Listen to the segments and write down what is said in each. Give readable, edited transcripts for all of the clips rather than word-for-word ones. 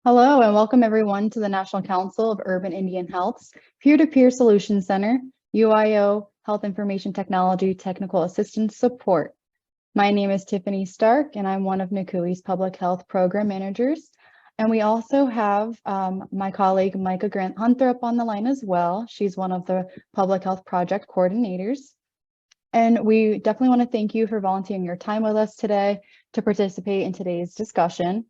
Hello and welcome everyone to the National Council of Urban Indian Health's Peer-to-Peer Solutions Center, UIO Health Information Technology Technical Assistance Support. My name is Tiffany Stark and I'm one of NCUI's Public Health Program Managers. And we also have my colleague Micah Grant Hunter up on the line as well. She's one of the Public Health Project Coordinators. And we definitely want to thank you for volunteering your time with us today to participate in today's discussion.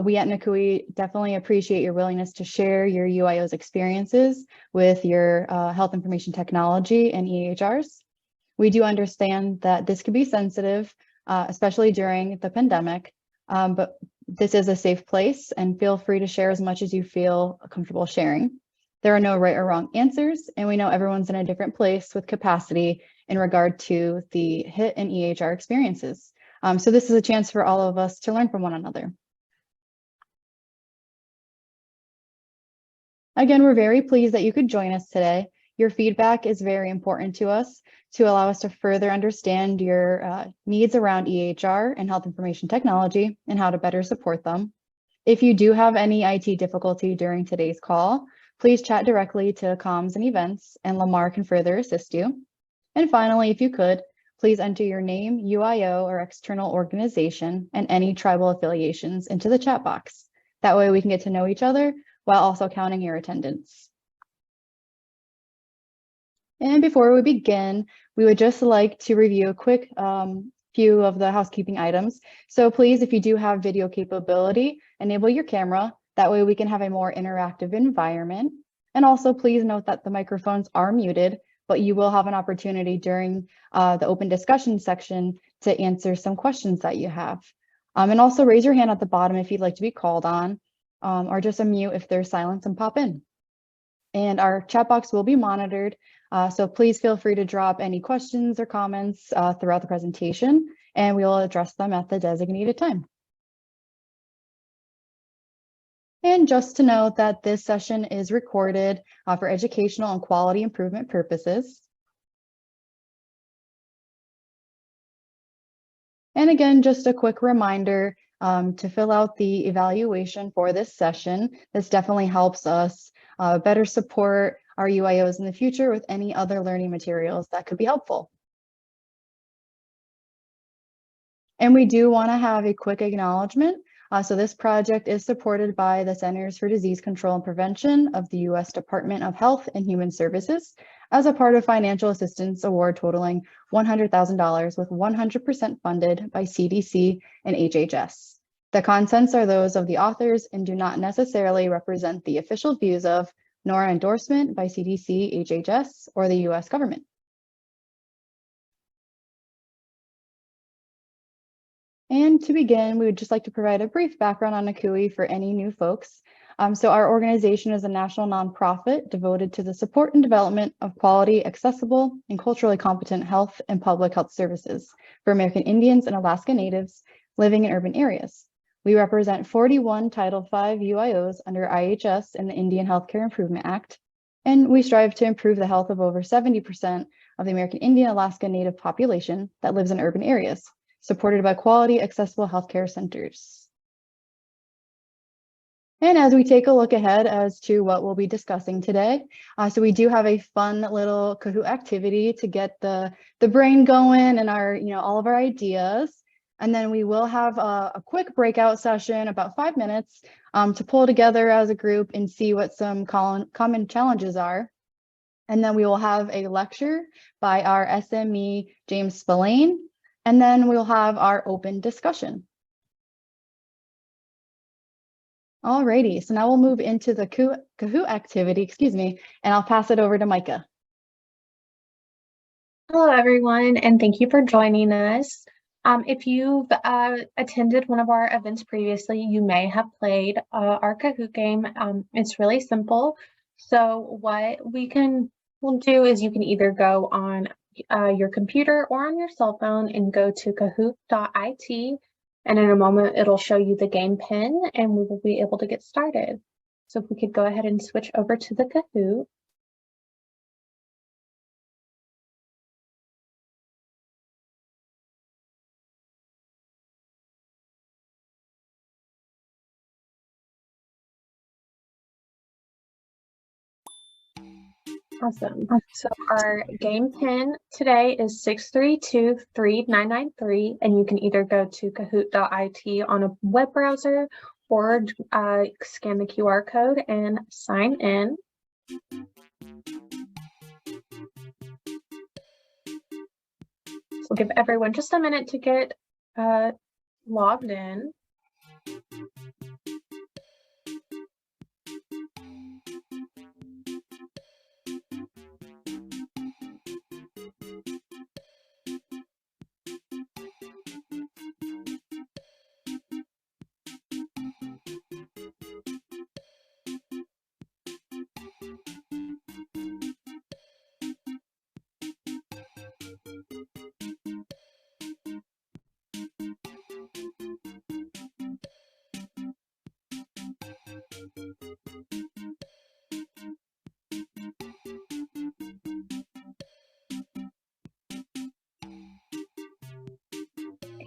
We at NCUI definitely appreciate your willingness to share your UIO's experiences with your health information technology and EHRs. We do understand that this could be sensitive, especially during the pandemic, but this is a safe place and feel free to share as much as you feel comfortable sharing. There are no right or wrong answers, and we know everyone's in a different place with capacity in regard to the HIT and EHR experiences. So this is a chance for all of us to learn from one another. Again, we're very pleased that you could join us today. Your feedback is very important to us to allow us to further understand your needs around EHR and health information technology and how to better support them. If you do have any IT difficulty during today's call, please chat directly to Comms and Events and Lamar can further assist you. And finally, if you could, please enter your name, UIO or external organization and any tribal affiliations into the chat box. That way we can get to know each other while also counting your attendance. And before we begin, we would just like to review a quick few of the housekeeping items. So please, if you do have video capability, enable your camera. That way we can have a more interactive environment. And also please note that the microphones are muted, but you will have an opportunity during the open discussion section to answer some questions that you have. And also raise your hand at the bottom if you'd like to be called on. Or just unmute if there's silence and pop in. And our chat box will be monitored, so please feel free to drop any questions or comments throughout the presentation, and we will address them at the designated time. And just to note that this session is recorded for educational and quality improvement purposes. And again, just a quick reminder to fill out the evaluation for this session. This definitely helps us better support our UIOs in the future with any other learning materials that could be helpful. And we do want to have a quick acknowledgement. So this project is supported by the Centers for Disease Control and Prevention of the U.S. Department of Health and Human Services as a part of financial assistance award totaling $100,000 with 100% funded by CDC and HHS. The contents are those of the authors and do not necessarily represent the official views of nor endorsement by CDC, HHS, or the U.S. government. And to begin, we would just like to provide a brief background on NCUI for any new folks. So our organization is a national nonprofit devoted to the support and development of quality, accessible, and culturally competent health and public health services for American Indians and Alaska Natives living in urban areas. We represent 41 Title V UIOs under IHS and the Indian Healthcare Improvement Act, and we strive to improve the health of over 70% of the American Indian Alaska Native population that lives in urban areas, supported by quality, accessible healthcare centers. And as we take a look ahead as to what we'll be discussing today, so we do have a fun little Kahoot activity to get the brain going and our, all of our ideas. And then we will have a quick breakout session, about 5 minutes, to pull together as a group and see what some common challenges are. And then we will have a lecture by our SME, James Spillane, and then we'll have our open discussion. Alrighty, so now we'll move into the Kahoot activity, and I'll pass it over to Micah. Hello, everyone, and thank you for joining us. If you've attended one of our events previously, you may have played our Kahoot game. It's really simple. So what we'll do is you can either go on your computer or on your cell phone and go to kahoot.it. And in a moment, it'll show you the game pin and we will be able to get started. So if we could go ahead and switch over to the Kahoot. Awesome. So our game pin today is 6323993, and you can either go to kahoot.it on a web browser or scan the QR code and sign in. So we'll give everyone just a minute to get logged in.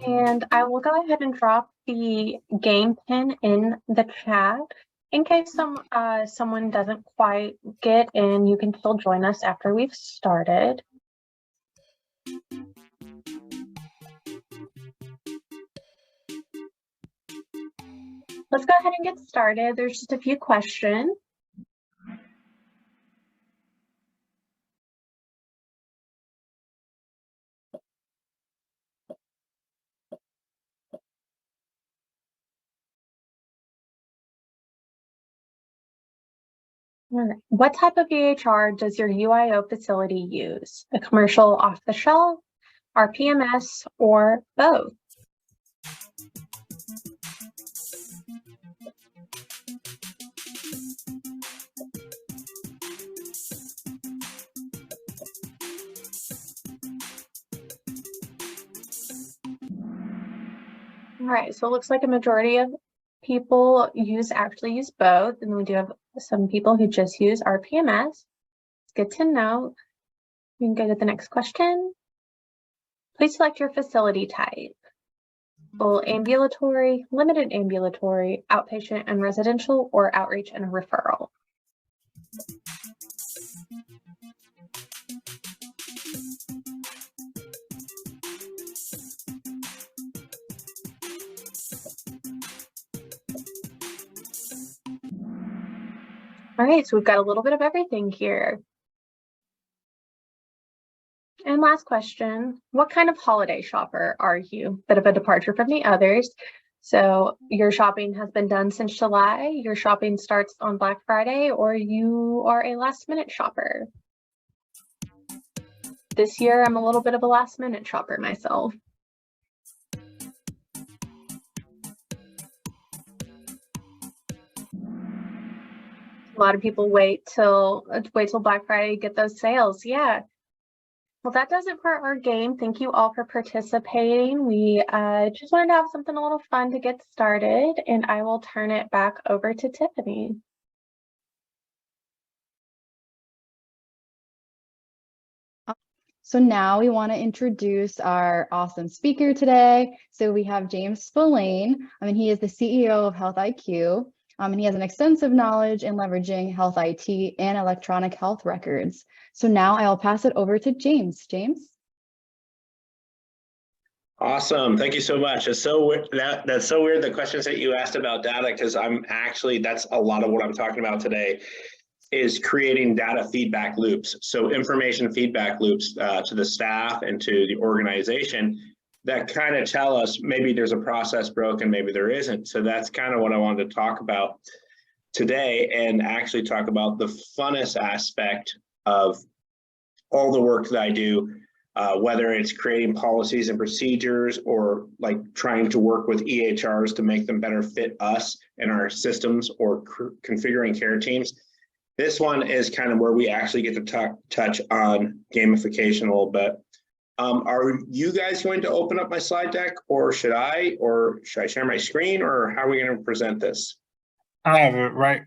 And I will go ahead and drop the game pin in the chat. In case someone doesn't quite get in, you can still join us after we've started. Let's go ahead and get started. There's just a few questions. All right. What type of EHR does your UIO facility use? A commercial off-the-shelf, RPMS, or both? All right, so it looks like a majority of people actually use both, and we do have some people who just use RPMS. It's good to know. We can go to the next question. Please select your facility type. Full ambulatory, limited ambulatory, outpatient and residential, or outreach and referral. All right, so we've got a little bit of everything here. And last question, what kind of holiday shopper are you? Bit of a departure from the others. So your shopping has been done since July, your shopping starts on Black Friday, or you are a last minute shopper? This year, I'm a little bit of a last minute shopper myself. A lot of people wait till Black Friday to get those sales. Yeah. Well, that does it for our game. Thank you all for participating. We just wanted to have something a little fun to get started, and I will turn it back over to Tiffany. So now we want to introduce our awesome speaker today. So we have James Spillane. He is the CEO of Health IQ. And he has an extensive knowledge in leveraging health IT and electronic health records. So now I'll pass it over to James. James? Awesome. Thank you so much. It's so weird. That's so weird, the questions that you asked about data, because that's a lot of what I'm talking about today, is creating data feedback loops. So information feedback loops to the staff and to the organization that kind of tell us maybe there's a process broken, maybe there isn't. So that's kind of what I wanted to talk about today, and actually talk about the funnest aspect of all the work that I do, whether it's creating policies and procedures or like trying to work with EHRs to make them better fit us and our systems, or configuring care teams. This one is kind of where we actually get to touch on gamification a little bit. Are you guys going to open up my slide deck, or should I share my screen, or how are we going to present this? I have it right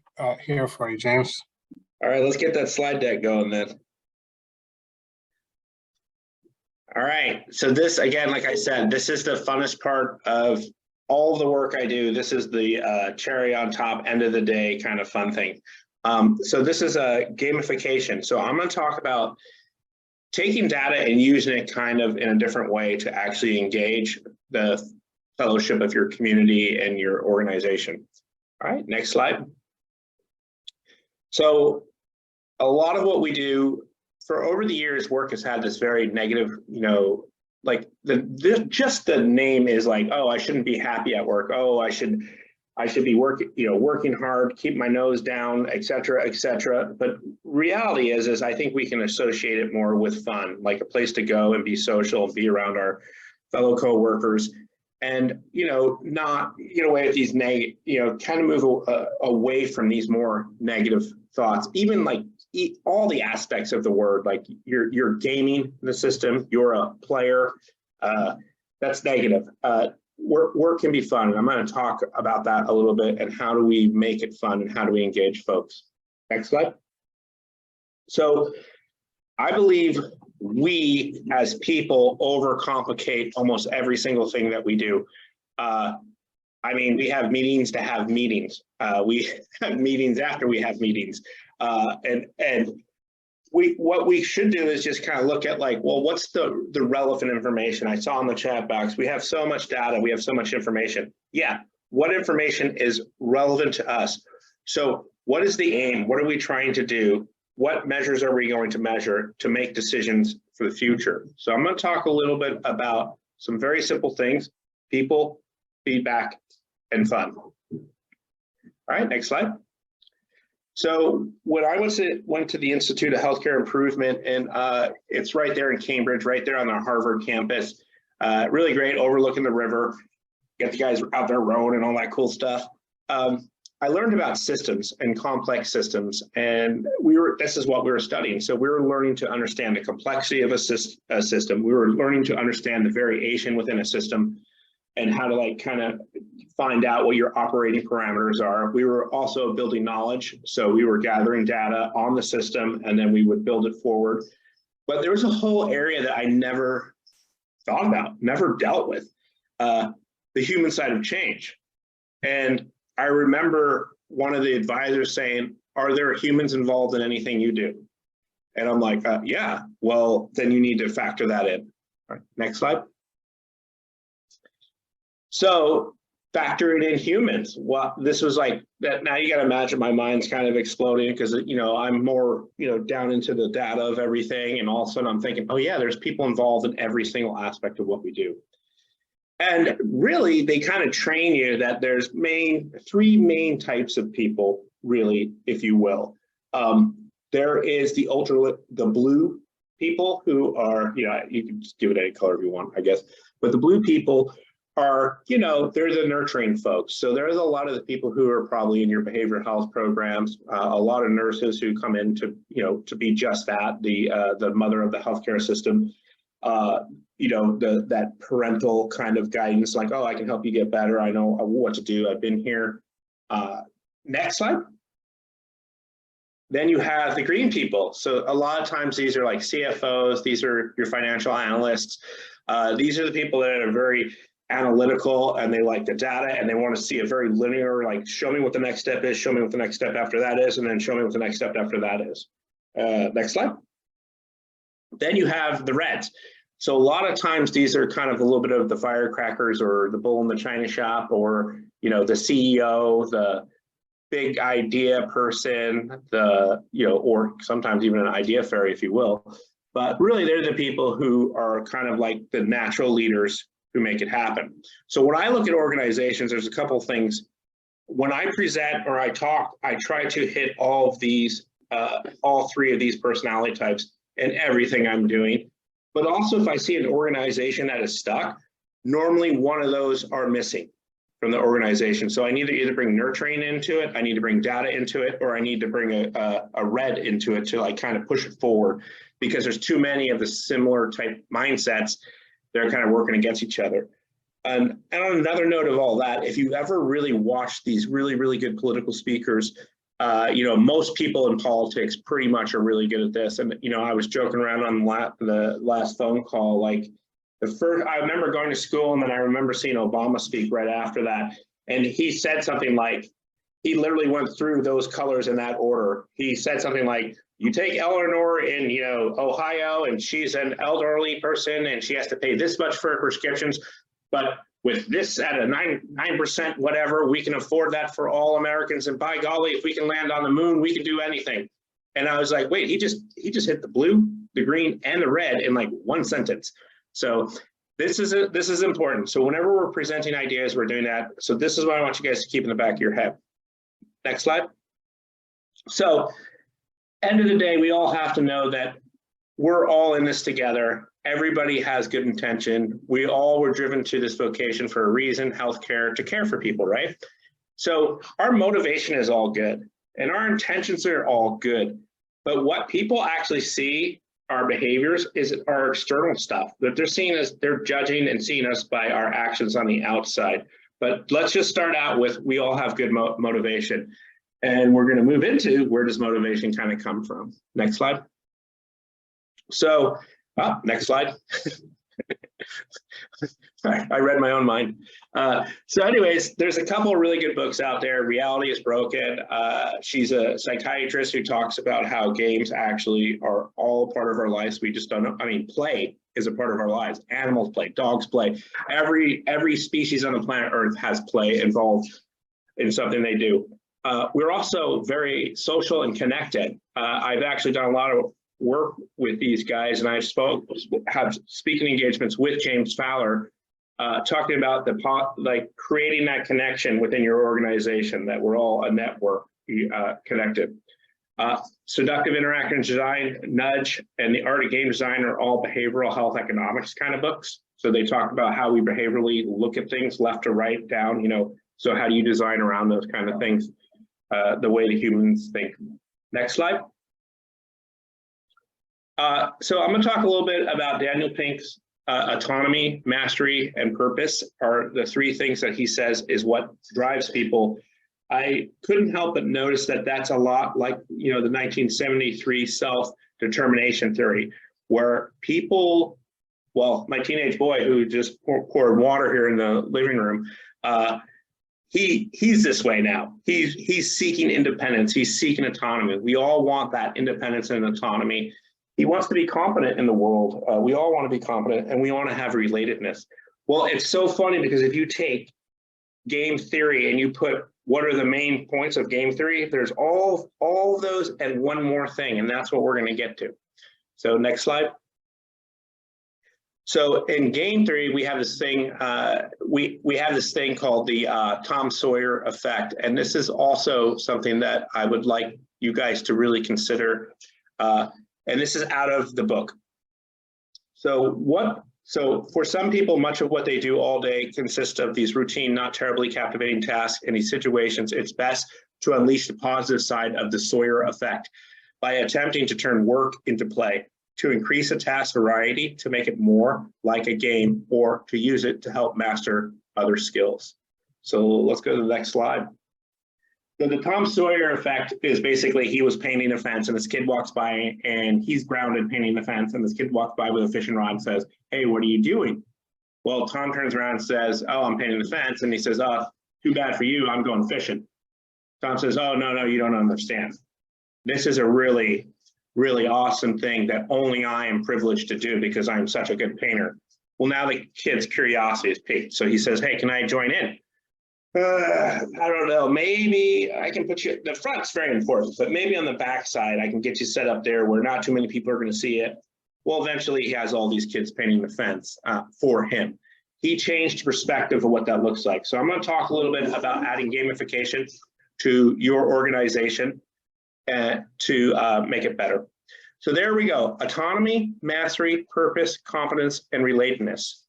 here for you, James. All right, let's get that slide deck going then. All right, so this, again, like I said, this is the funnest part of all the work I do. This is the cherry on top, end of the day kind of fun thing. So this is a gamification. So I'm going to talk about taking data and using it kind of in a different way to actually engage the fellowship of your community and your organization. All right, next slide. So a lot of what we do for over the years, work has had this very negative, like just the name is like, oh, I shouldn't be happy at work. Oh, I should be working hard, keep my nose down, et cetera, et cetera. But reality is I think we can associate it more with fun, like a place to go and be social and be around our fellow coworkers, and not get away with these kind of move away from these more negative thoughts. Even like all the aspects of the word, like you're gaming the system, you're a player, that's negative. Work can be fun, and I'm going to talk about that a little bit, and how do we make it fun and how do we engage folks. Next slide. So I believe we as people overcomplicate almost every single thing that we do. I mean, we have meetings to have meetings. We have meetings after we have meetings. And what we should do is just kind of look at like, well, what's the relevant information? I saw in the chat box, we have so much data, we have so much information. Yeah, what information is relevant to us? So what is the aim? What are we trying to do? What measures are we going to measure to make decisions for the future? So I'm going to talk a little bit about some very simple things: people, feedback, and fun. All right, next slide. So when I went to the Institute of Healthcare Improvement, and it's right there in Cambridge, right there on the Harvard campus, really great, overlooking the river, get the guys out there rowing and all that cool stuff. I learned about systems and complex systems, and this is what we were studying. So we were learning to understand the complexity of a system. We were learning to understand the variation within a system and how to like kind of find out what your operating parameters are. We were also building knowledge. So we were gathering data on the system, and then we would build it forward. But there was a whole area that I never thought about, never dealt with, the human side of change. And I remember one of the advisors saying, are there humans involved in anything you do? And I'm like, yeah, well, then you need to factor that in. All right, next slide. So factoring in humans, well, this was like that. Now you got to imagine my mind's kind of exploding, because I'm more down into the data of everything, and all of a sudden I'm thinking, oh yeah, there's people involved in every single aspect of what we do. And really, they kind of train you that there's three main types of people, really, if you will. There is the blue people, who are, you can just give it any color if you want, I guess. But the blue people are, they're the nurturing folks. So there's a lot of the people who are probably in your behavioral health programs, a lot of nurses who come in to, to be just that, the mother of the healthcare system. That parental kind of guidance, like, oh, I can help you get better. I know what to do. I've been here. Next slide. Then you have the green people. So a lot of times these are like CFOs. These are your financial analysts. These are the people that are very analytical, and they like the data, and they want to see a very linear, like, show me what the next step is, show me what the next step after that is, and then show me what the next step after that is. Next slide. Then you have the reds. So a lot of times these are kind of a little bit of the firecrackers, or the bull in the china shop, or the CEO, the big idea person, or sometimes even an idea fairy, if you will. But really, they're the people who are kind of like the natural leaders who make it happen. So when I look at organizations, there's a couple things. When I present or I talk, I try to hit all of these, all three of these personality types in everything I'm doing. But also, if I see an organization that is stuck, normally one of those are missing from the organization. So I need to either bring nurturing into it, I need to bring data into it, or I need to bring a red into it to like kind of push it forward, because there's too many of the similar type mindsets that are kind of working against each other. And on another note of all that, if you ever really watch these really, really good political speakers, most people in politics pretty much are really good at this. And, I was joking around on the last phone call, like I remember going to school, and then I remember seeing Obama speak right after that. And he said something like, he literally went through those colors in that order. He said something like, you take Eleanor in, Ohio, and she's an elderly person and she has to pay this much for her prescriptions, but with this at a 9% whatever, we can afford that for all Americans. And by golly, if we can land on the moon, we can do anything. And I was like, wait, he just hit the blue, the green, and the red in like one sentence. So this is important. So whenever we're presenting ideas, we're doing that. So this is what I want you guys to keep in the back of your head. Next slide. So end of the day, we all have to know that we're all in this together. Everybody has good intention. We all were driven to this vocation for a reason, healthcare, to care for people, right? So our motivation is all good and our intentions are all good. But what people actually see, our behaviors, is our external stuff that they're seeing us, they're judging and seeing us by our actions on the outside. But let's just start out with, we all have good motivation. And we're going to move into, where does motivation kind of come from? Next slide. So, next slide. I read my own mind. So anyways, there's a couple of really good books out there. Reality is Broken. She's a psychiatrist who talks about how games actually are all part of our lives. We just don't know. I mean, play is a part of our lives. Animals play, dogs play. Every species on the planet Earth has play involved in something they do. We're also very social and connected. I've actually done a lot of work with these guys, and I have speaking engagements with James Fowler, talking about creating that connection within your organization, that we're all a network connected. Seductive Interactive Design, Nudge, and The Art of Game Design are all behavioral health economics kind of books. So they talk about how we behaviorally look at things left to right, down, so how do you design around those kind of things, the way the humans think. Next slide. So I'm going to talk a little bit about Daniel Pink's autonomy, mastery, and purpose are the three things that he says is what drives people. I couldn't help but notice that that's a lot like, the 1973 self-determination theory, where people, well, my teenage boy who just poured water here in the living room, he's this way now. He's seeking independence. He's seeking autonomy. We all want that independence and autonomy. He wants to be competent in the world. We all want to be competent, and we want to have relatedness. Well, it's so funny because if you take game theory and you put what are the main points of game theory, there's all of those and one more thing, and that's what we're going to get to. So next slide. So in game theory, we have this thing we have this thing called the Tom Sawyer effect, and this is also something that I would like you guys to really consider. And this is out of the book. So for some people, much of what they do all day consists of these routine, not terribly captivating tasks. In these situations, it's best to unleash the positive side of the Sawyer effect by attempting to turn work into play, to increase a task variety, to make it more like a game, or to use it to help master other skills. So let's go to the next slide. So the Tom Sawyer effect is basically he was painting a fence and this kid walks by and he's grounded painting the fence, and this kid walks by with a fishing rod and says, hey, what are you doing? Well, Tom turns around and says, oh, I'm painting the fence. And he says, oh, too bad for you, I'm going fishing. Tom says, oh, no, you don't understand. This is a really, really awesome thing that only I am privileged to do because I'm such a good painter. Well, now the kid's curiosity is piqued. So he says, hey, can I join in? I don't know, maybe I can put you, the front's very important, but maybe on the back side, I can get you set up there where not too many people are going to see it. Well, eventually he has all these kids painting the fence for him. He changed perspective of what that looks like. So I'm going to talk a little bit about adding gamification to your organization to make it better. So there we go. Autonomy, mastery, purpose, competence, and relatedness.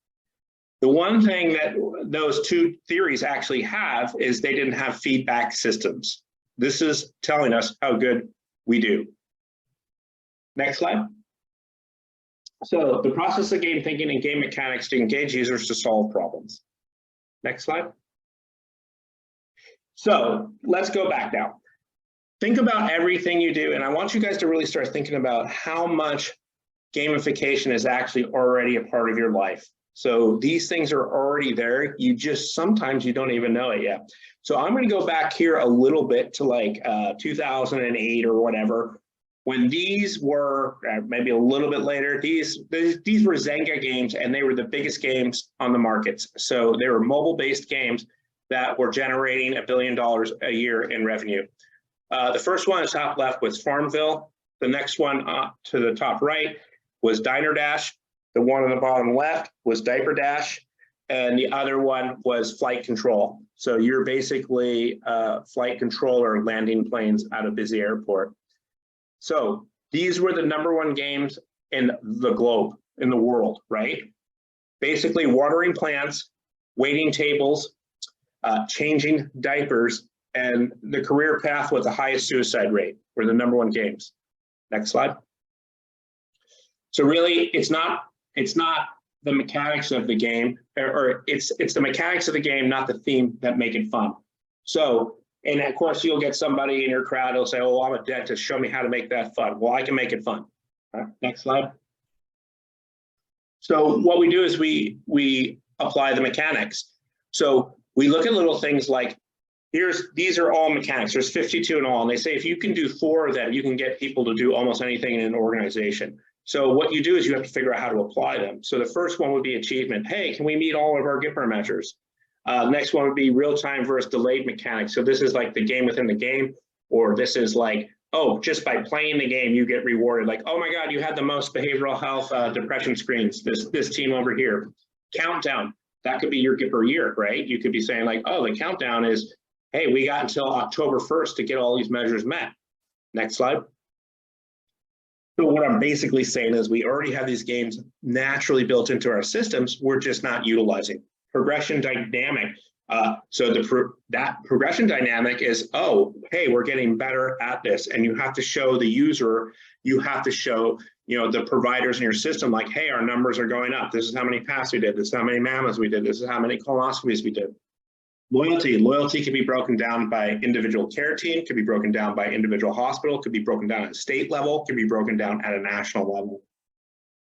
The one thing that those two theories actually have is they didn't have feedback systems. This is telling us how good we do. Next slide. So the process of game thinking and game mechanics to engage users to solve problems. Next slide. So let's go back now. Think about everything you do, and I want you guys to really start thinking about how much gamification is actually already a part of your life. So these things are already there. You just, sometimes you don't even know it yet. So I'm going to go back here a little bit to like 2008 or whatever, when these were maybe a little bit later. These were Zynga games, and they were the biggest games on the markets. So they were mobile-based games that were generating $1 billion a year in revenue. The first one, top left, was Farmville. The next one to the top right was Diner Dash. The one on the bottom left was Diaper Dash, and the other one was Flight Control. So you're basically a flight controller landing planes at a busy airport. So these were the #1 games in the globe, in the world, right? Basically watering plants, waiting tables, changing diapers, and the career path with the highest suicide rate were the #1 games. Next slide. So really, it's not the mechanics of the game, or it's the mechanics of the game, not the theme, that make it fun. So, and of course, you'll get somebody in your crowd who'll say, "Oh, I'm a dentist. Show me how to make that fun." Well, I can make it fun. All right, next slide. So what we do is we apply the mechanics. So we look at little things like, these are all mechanics. There's 52 in all, and they say if you can do 4 of them, you can get people to do almost anything in an organization. So what you do is you have to figure out how to apply them. So the first one would be achievement. Hey, can we meet all of our GIPR measures? Next one would be real-time versus delayed mechanics. So this is like the game within the game, or this is like, oh, just by playing the game, you get rewarded. Like, oh my God, you had the most behavioral health depression screens, this team over here. Countdown, that could be your GIPR year, right? You could be saying like, oh, the countdown is, hey, we got until October 1st to get all these measures met. Next slide. So what I'm basically saying is we already have these games naturally built into our systems. We're just not utilizing. Progression dynamic. So that progression dynamic is, oh, hey, we're getting better at this. And you have to show the user, you have to show, the providers in your system, like, hey, our numbers are going up. This is how many PAPs we did. This is how many mammoths we did. This is how many colonoscopies we did. Loyalty can be broken down by individual care team, could be broken down by individual hospital, could be broken down at a state level, could be broken down at a national level.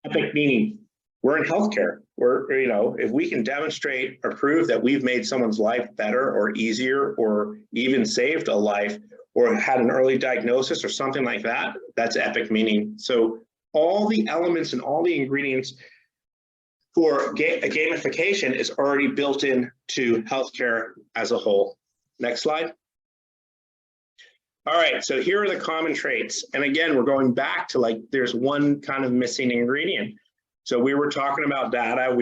Epic meaning, we're in healthcare. If we can demonstrate or prove that we've made someone's life better or easier, or even saved a life, or had an early diagnosis or something like that, that's epic meaning. So all the elements and all the ingredients for gamification is already built into healthcare as a whole. Next slide. All right, so here are the common traits. And again, we're going back to like, there's one kind of missing ingredient. So we were talking about data. I'm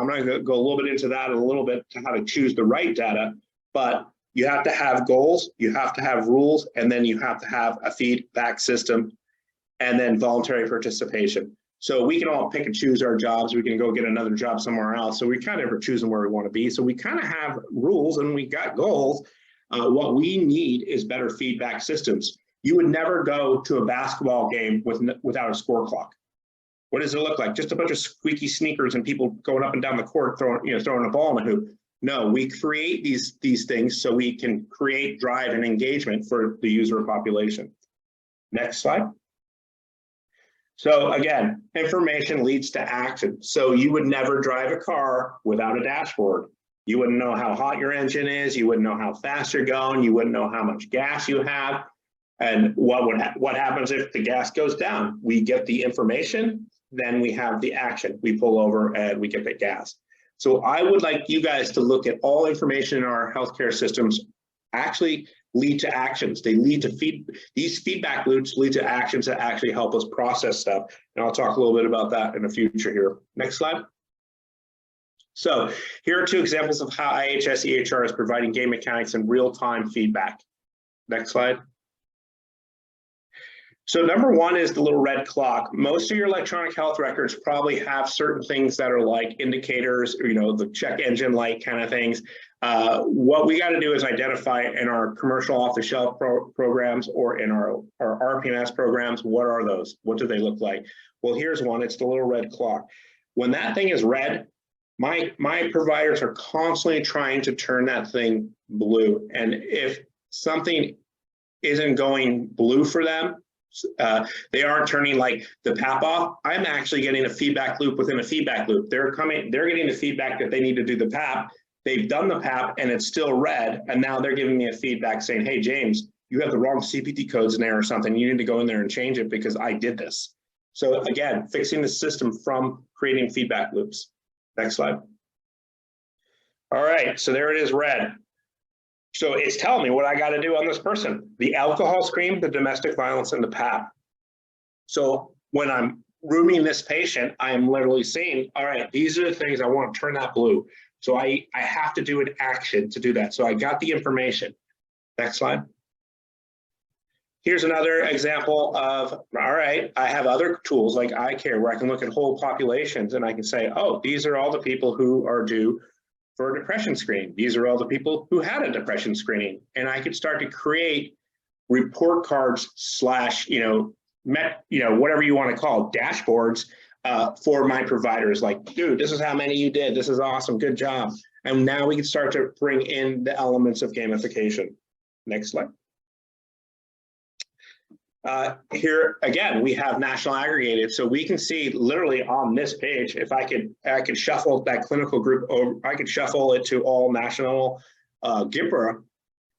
going to go a little bit into that a little bit, to how to choose the right data, but you have to have goals, you have to have rules, and then you have to have a feedback system, and then voluntary participation. So we can all pick and choose our jobs. We can go get another job somewhere else. So we kind of are choosing where we want to be. So we kind of have rules and we got goals. What we need is better feedback systems. You would never go to a basketball game without a score clock. What does it look like? Just a bunch of squeaky sneakers and people going up and down the court throwing a ball in the hoop. No, we create these things so we can create drive and engagement for the user population. Next slide. So again, information leads to action. So you would never drive a car without a dashboard. You wouldn't know how hot your engine is. You wouldn't know how fast you're going. You wouldn't know how much gas you have. And what happens if the gas goes down? We get the information, then we have the action. We pull over and we get the gas. So I would like you guys to look at all information in our healthcare systems actually lead to actions. They lead to these feedback loops lead to actions that actually help us process stuff. And I'll talk a little bit about that in the future here. Next slide. So here are 2 examples of how IHS EHR is providing game mechanics and real-time feedback. Next slide. So #1 is the little red clock. Most of your electronic health records probably have certain things that are like indicators, the check engine light kind of things. What we got to do is identify in our commercial off-the-shelf programs or in our RPMS programs, what are those? What do they look like? Well, here's one. It's the little red clock. When that thing is red, my providers are constantly trying to turn that thing blue. And if something isn't going blue for them, They aren't turning like the PAP off. I'm actually getting a feedback loop within a feedback loop. They're getting the feedback that they need to do the PAP. They've done the PAP and it's still red. And now they're giving me a feedback saying, hey, James, you have the wrong CPT codes in there or something. You need to go in there and change it because I did this. So again, fixing the system from creating feedback loops. Next slide. All right, so there it is, red. So it's telling me what I got to do on this person: the alcohol screen, the domestic violence, and the PAP. So when I'm rooming this patient, I am literally saying, all right, these are the things I want to turn that blue. So I have to do an action to do that. So I got the information. Next slide. Here's another example of, all right, I have other tools like eye care where I can look at whole populations and I can say, oh, these are all the people who are due for a depression screening. These are all the people who had a depression screening. And I could start to create report cards slash, whatever you want to call it, dashboards for my providers. Like, dude, this is how many you did. This is awesome. Good job. And now we can start to bring in the elements of gamification. Next slide. Here again, we have national aggregated, so we can see literally on this page. If I could shuffle that clinical group over, I could shuffle it to all national GIPRA,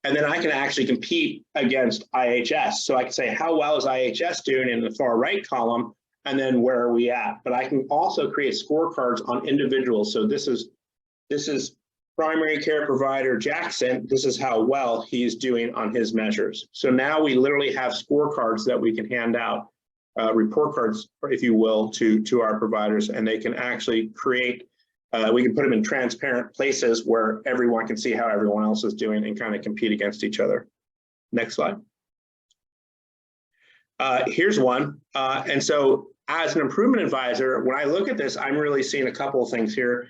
and then I can actually compete against IHS. So I can say, how well is IHS doing in the far right column, and then where are we at? But I can also create scorecards on individuals. So this is primary care provider Jackson. This is how well he's doing on his measures. So now we literally have scorecards that we can hand out, report cards, if you will, to our providers, and they can actually create, we can put them in transparent places where everyone can see how everyone else is doing and kind of compete against each other. Next slide. Here's one. And so as an improvement advisor, when I look at this, I'm really seeing a couple of things here.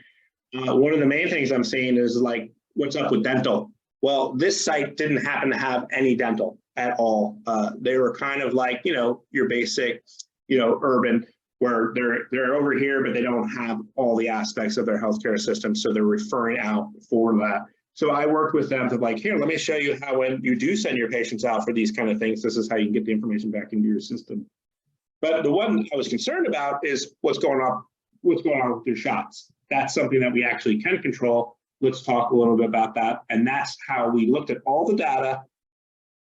One of the main things I'm seeing is like, what's up with dental? Well, this site didn't happen to have any dental at all. They were kind of like, your basic, urban, where they're over here, but they don't have all the aspects of their healthcare system. So they're referring out for that. So I worked with them to like, here, let me show you how when you do send your patients out for these kind of things, this is how you can get the information back into your system. But the one I was concerned about is what's going on with your shots. That's something that we actually can control. Let's talk a little bit about that. And that's how we looked at all the data.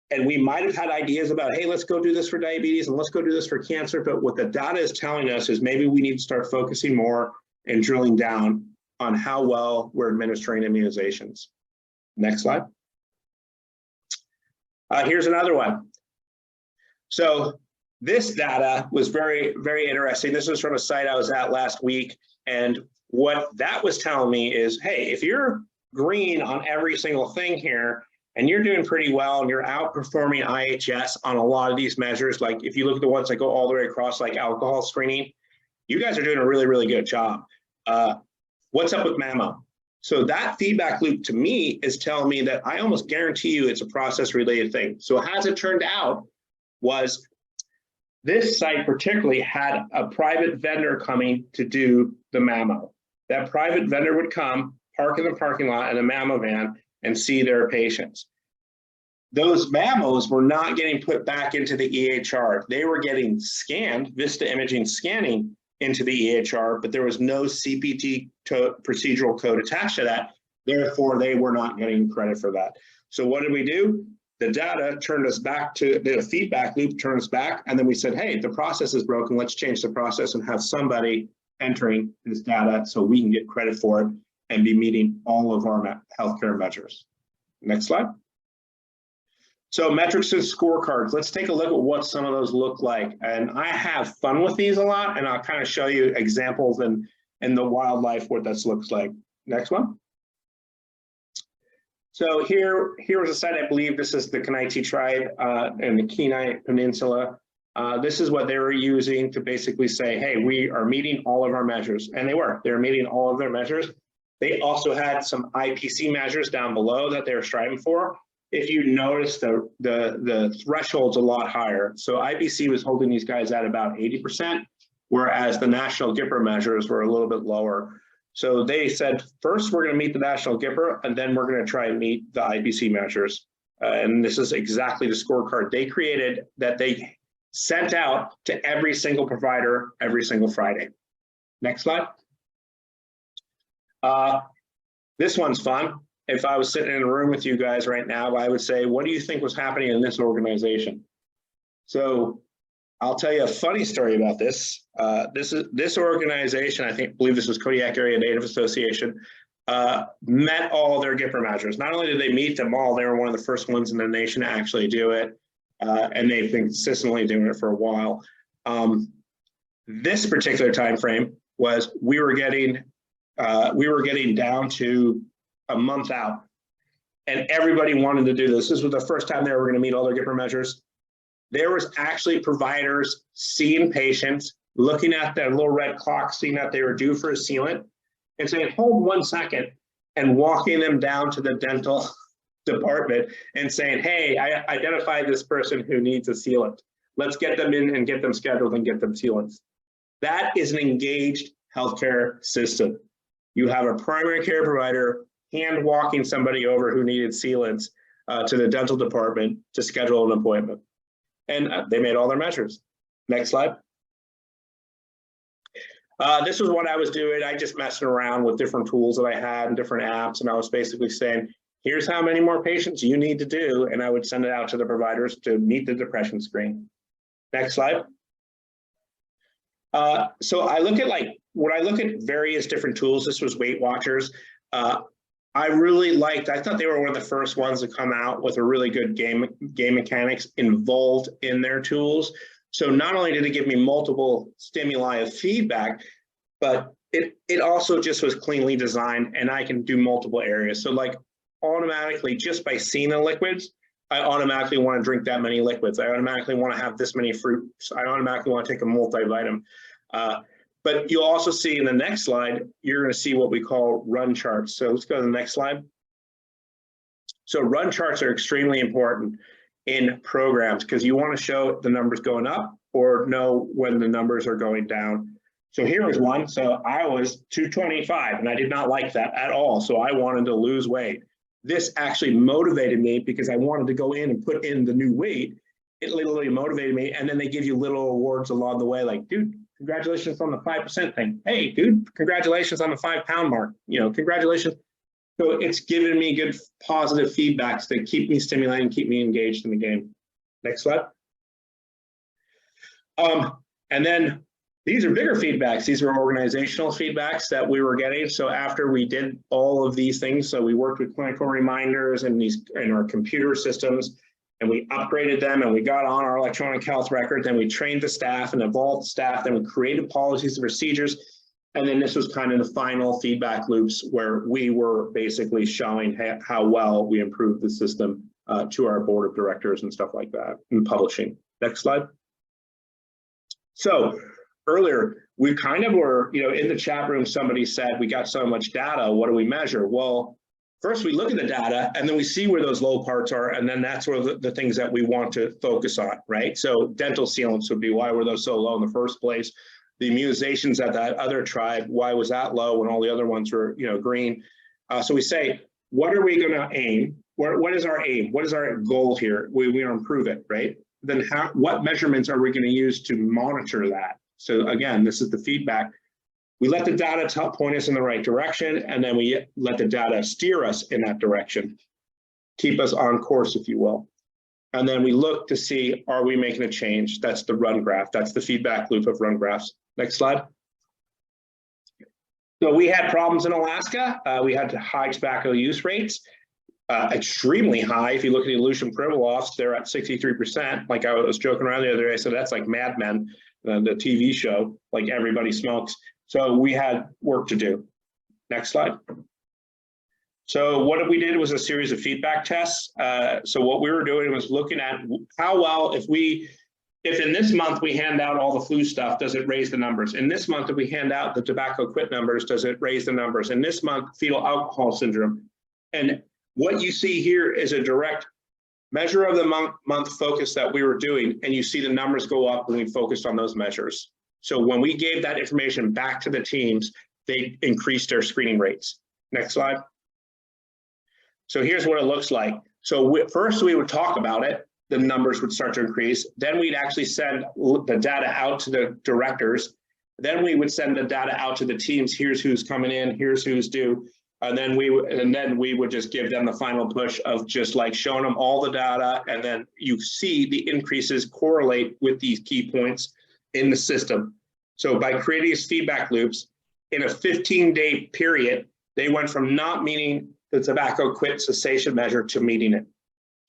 And we might have had ideas about, hey, let's go do this for diabetes and let's go do this for cancer. But what the data is telling us is maybe we need to start focusing more and drilling down on how well we're administering immunizations. Next slide. Here's another one. So this data was very, very interesting. This was from a site I was at last week. And what that was telling me is, hey, if you're green on every single thing here and you're doing pretty well and you're outperforming IHS on a lot of these measures, like if you look at the ones that go all the way across like alcohol screening, you guys are doing a really, really good job. What's up with mammo? So that feedback loop to me is telling me that I almost guarantee you it's a process related thing. So as it turned out was this site particularly had a private vendor coming to do the mammo. That private vendor would come, park in the parking lot in a mammo van and see their patients. Those mammos were not getting put back into the EHR. They were getting scanned, Vista imaging scanning into the EHR, but there was no CPT procedural code attached to that. Therefore, they were not getting credit for that. So what did we do? The data turned us back to the feedback loop, turned us back, and then we said, hey, the process is broken. Let's change the process and have somebody entering this data so we can get credit for it and be meeting all of our healthcare measures. Next slide. So metrics and scorecards. Let's take a look at what some of those look like. And I have fun with these a lot, and I'll kind of show you examples in the wildlife what this looks like. Next one. So here was a site, I believe this is the Kanaiti tribe in the Kenai Peninsula. This is what they were using to basically say, hey, we are meeting all of our measures. And they were meeting all of their measures. They also had some IPC measures down below that they were striving for. If you notice, the threshold's a lot higher. So IPC was holding these guys at about 80%, whereas the national GIPRA measures were a little bit lower. So they said, first, we're going to meet the national GIPRA, and then we're going to try and meet the IPC measures. And this is exactly the scorecard they created that they sent out to every single provider every single Friday. Next slide. This one's fun. If I was sitting in a room with you guys right now, I would say, what do you think was happening in this organization? So I'll tell you a funny story about this. This organization, believe this was Kodiak Area Native Association, met all their GIPR measures. Not only did they meet them all, they were one of the first ones in the nation to actually do it. And they've been consistently doing it for a while. This particular time frame was we were getting down to a month out, and everybody wanted to do this. This was the first time they were going to meet all their GIPR measures. There was actually providers seeing patients, looking at that little red clock, seeing that they were due for a sealant, and saying, hold 1 second, and walking them down to the dental department and saying, hey, I identified this person who needs a sealant. Let's get them in and get them scheduled and get them sealants. That is an engaged healthcare system. You have a primary care provider hand walking somebody over who needed sealants to the dental department to schedule an appointment. And they made all their measures. Next slide. This was what I was doing. I just messing around with different tools that I had and different apps. And I was basically saying, here's how many more patients you need to do. And I would send it out to the providers to meet the depression screen. Next slide. So I look at when I look at various different tools, this was Weight Watchers. I thought they were one of the first ones to come out with a really good game mechanics involved in their tools. So not only did it give me multiple stimuli of feedback, but it also just was cleanly designed, and I can do multiple areas. So like automatically, just by seeing the liquids, I automatically want to drink that many liquids. I automatically want to have this many fruits. I automatically want to take a multivitamin. But you'll also see in the next slide, you're going to see what we call run charts. So let's go to the next slide. So run charts are extremely important in programs because you want to show the numbers going up or know when the numbers are going down. So here was one. So I was 225 and I did not like that at all. So I wanted to lose weight. This actually motivated me because I wanted to go in and put in the new weight. It literally motivated me. And then they give you little awards along the way, like, dude, congratulations on the 5% thing. Hey, dude, congratulations on the 5 pound mark. You know, congratulations. So it's given me good positive feedbacks that keep me stimulated, keep me engaged in the game. Next slide. And then these are bigger feedbacks. These are organizational feedbacks that we were getting. So after we did all of these things, so we worked with clinical reminders and our computer systems, and we upgraded them, and we got on our electronic health record, then we trained the staff and evolved the staff, then we created policies and procedures. And then this was kind of the final feedback loops where we were basically showing how well we improved the system to our board of directors and stuff like that in publishing. Next slide. So earlier, we kind of were, in the chat room, somebody said, we got so much data, what do we measure? Well, first we look at the data and then we see where those low parts are, and then that's where the things that we want to focus on, right? So dental sealants would be, why were those so low in the first place? The immunizations at that other tribe, why was that low when all the other ones were, green? So we say, what are we going to aim? What is our aim? What is our goal here? We want to improve it, right? Then what measurements are we going to use to monitor that? So again, this is the feedback. We let the data point us in the right direction, and then we let the data steer us in that direction, keep us on course, if you will. And then we look to see, are we making a change? That's the run graph. That's the feedback loop of run graphs. Next slide. So we had problems in Alaska. We had high tobacco use rates, extremely high. If you look at the Aleutian Pribilofs, they're at 63%. Like I was joking around the other day, so that's like Mad Men, the TV show, like everybody smokes. So we had work to do. Next slide. So what we did was a series of feedback tests. So what we were doing was looking at how well, if in this month we hand out all the flu stuff, does it raise the numbers? In this month, if we hand out the tobacco quit numbers, does it raise the numbers? In this month, fetal alcohol syndrome. And what you see here is a direct measure of the month focus that we were doing, and you see the numbers go up when we focused on those measures. So when we gave that information back to the teams, they increased their screening rates. Next slide. So here's what it looks like. So first we would talk about it, the numbers would start to increase. Then we'd actually send the data out to the directors. Then we would send the data out to the teams. Here's who's coming in, here's who's due. And then we would just give them the final push of just like showing them all the data. And then you see the increases correlate with these key points in the system. So by creating these feedback loops in a 15-day period, they went from not meeting the tobacco quit cessation measure to meeting it,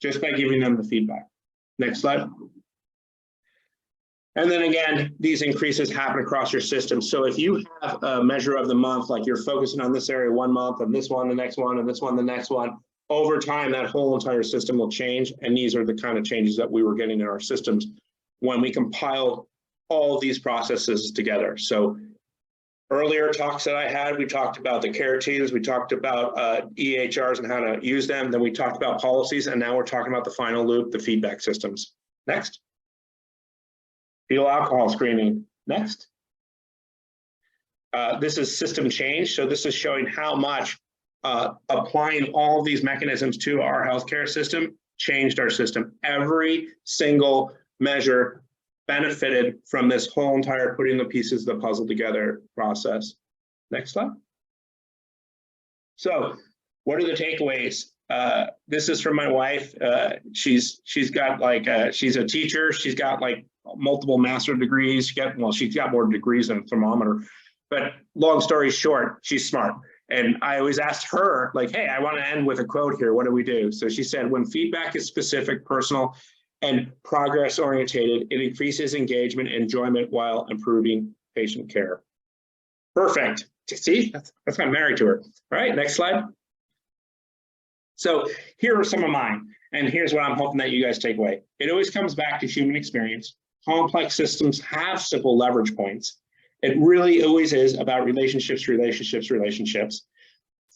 just by giving them the feedback. Next slide. And then again, these increases happen across your system. So if you have a measure of the month, like you're focusing on this area 1 month, and this one, the next one, and this one, the next one, over time, that whole entire system will change. And these are the kind of changes that we were getting in our systems when we compiled all of these processes together. So earlier talks that I had, we talked about the care teams, we talked about EHRs and how to use them. Then we talked about policies, and now we're talking about the final loop, the feedback systems. Next. Fetal alcohol screening. Next. This is system change. So this is showing how much applying all of these mechanisms to our healthcare system changed our system. Every single measure benefited from this whole entire putting the pieces of the puzzle together process. Next slide. So what are the takeaways? This is from my wife. She's got like, she's a teacher. She's got like multiple master's degrees. She's got more degrees than a thermometer, but long story short, she's smart. And I always asked her like, hey, I want to end with a quote here. What do we do? So she said, when feedback is specific, personal, and progress orientated, it increases engagement and enjoyment while improving patient care. Perfect. See, that's why I'm married to her. All right, next slide. So here are some of mine, and here's what I'm hoping that you guys take away. It always comes back to human experience. Complex systems have simple leverage points. It really always is about relationships, relationships, relationships.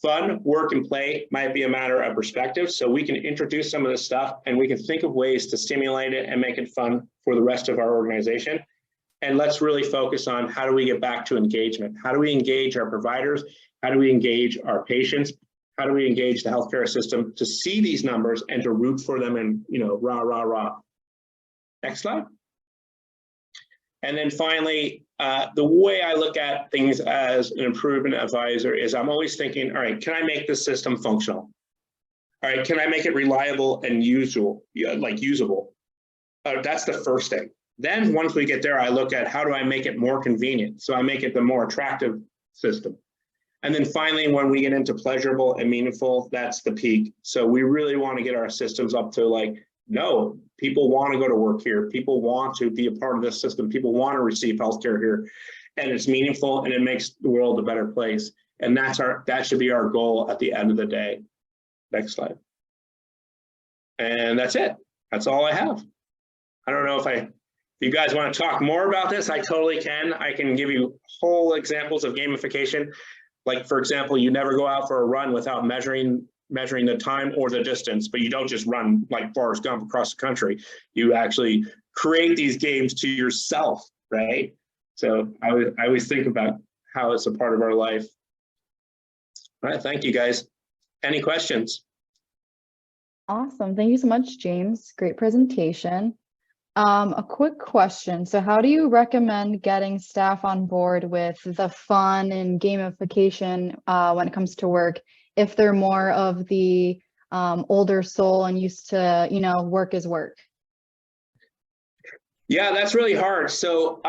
Fun, work, and play might be a matter of perspective. So we can introduce some of this stuff and we can think of ways to stimulate it and make it fun for the rest of our organization. And let's really focus on how do we get back to engagement? How do we engage our providers? How do we engage our patients? How do we engage the healthcare system to see these numbers and to root for them and, you know, rah, rah, rah. Next slide. And then finally, the way I look at things as an improvement advisor is I'm always thinking, all right, can I make this system functional? All right, can I make it reliable and usable? That's the first thing. Then once we get there, I look at how do I make it more convenient? So I make it the more attractive system. And then finally, when we get into pleasurable and meaningful, that's the peak. So we really want to get our systems up to like, no, people want to go to work here. People want to be a part of this system. People want to receive healthcare here, and it's meaningful and it makes the world a better place. And that should be our goal at the end of the day. Next slide. And that's it. That's all I have. I don't know if you guys want to talk more about this, I totally can. I can give you whole examples of gamification. Like, for example, you never go out for a run without measuring the time or the distance, but you don't just run like Forrest Gump across the country. You actually create these games to yourself, right? So I always think about how it's a part of our life. All right, thank you guys. Any questions? Awesome. Thank you so much, James. Great presentation. A quick question. So how do you recommend getting staff on board with the fun and gamification when it comes to work, if they're more of the older soul and used to, you know, work is work? Yeah, that's really hard. So,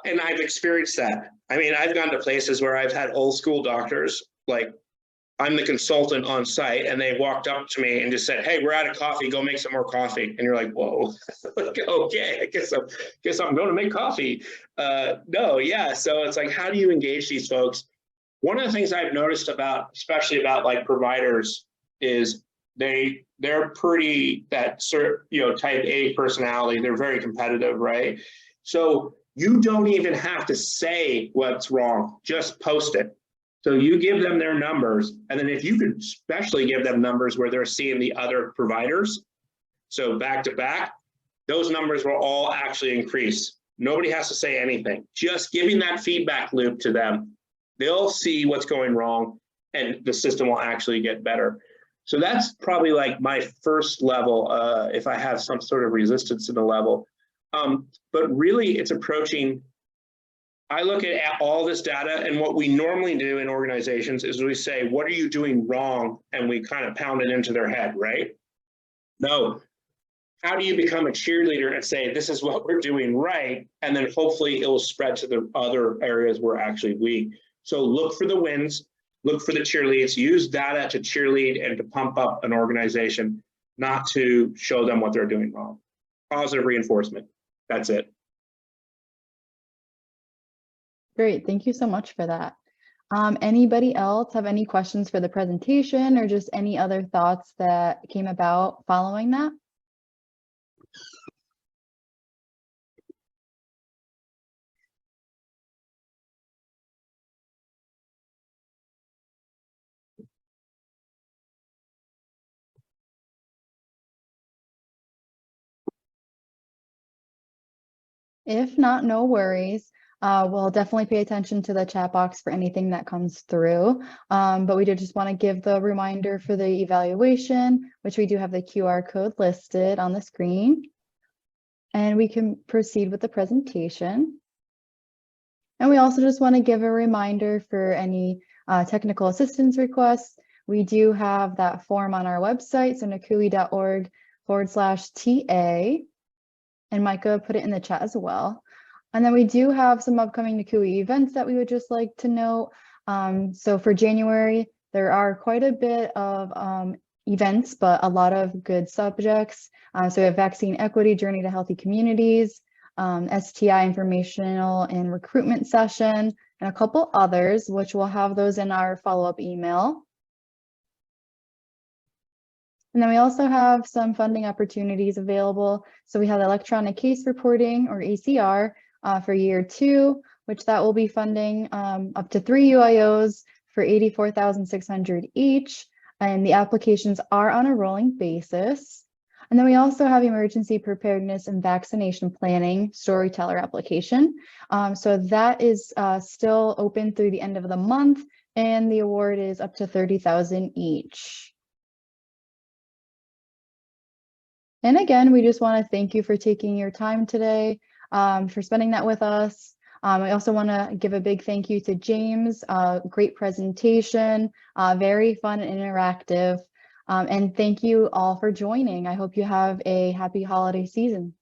and I've experienced that. I mean, I've gone to places where I've had old school doctors, like I'm the consultant on site, and they walked up to me and just said, hey, we're out of coffee, go make some more coffee. And you're like, whoa, okay, I guess I'm going to make coffee. No, yeah, so it's like, how do you engage these folks? One of the things I've noticed about, especially about like providers, is they're pretty type A personality. They're very competitive, right? So you don't even have to say what's wrong, just post it. So you give them their numbers, and then if you could especially give them numbers where they're seeing the other providers, so back to back, those numbers will all actually increase. Nobody has to say anything. Just giving that feedback loop to them, they'll see what's going wrong and the system will actually get better. So that's probably like my first level, if I have some sort of resistance in the level. But really it's approaching, I look at all this data, and what we normally do in organizations is we say, what are you doing wrong? And we kind of pound it into their head, right? No, how do you become a cheerleader and say, this is what we're doing right? And then hopefully it will spread to the other areas we're actually weak. So look for the wins, look for the cheerleads, use data to cheerlead and to pump up an organization, not to show them what they're doing wrong. Positive reinforcement, that's it. Great, thank you so much for that. Anybody else have any questions for the presentation or just any other thoughts that came about following that? If not, no worries. We'll definitely pay attention to the chat box for anything that comes through. But we did just want to give the reminder for the evaluation, which we do have the QR code listed on the screen. And we can proceed with the presentation. And we also just want to give a reminder for any technical assistance requests. We do have that form on our website, so nakui.org/TA. And Micah put it in the chat as well. And then we do have some upcoming NACUI events that we would just like to note. So for January, there are quite a bit of events, but a lot of good subjects. So we have vaccine equity, journey to healthy communities, STI informational and recruitment session, and a couple others, which we'll have those in our follow-up email. And then we also have some funding opportunities available. So we have electronic case reporting, or ACR, for year 2, which that will be funding up to 3 UIOs for $84,600 each. And the applications are on a rolling basis. And then we also have emergency preparedness and vaccination planning storyteller application. So that is still open through the end of the month, and the award is up to $30,000 each. And again, we just want to thank you for taking your time today, for spending that with us. I also want to give a big thank you to James. Great presentation, very fun and interactive. And thank you all for joining. I hope you have a happy holiday season.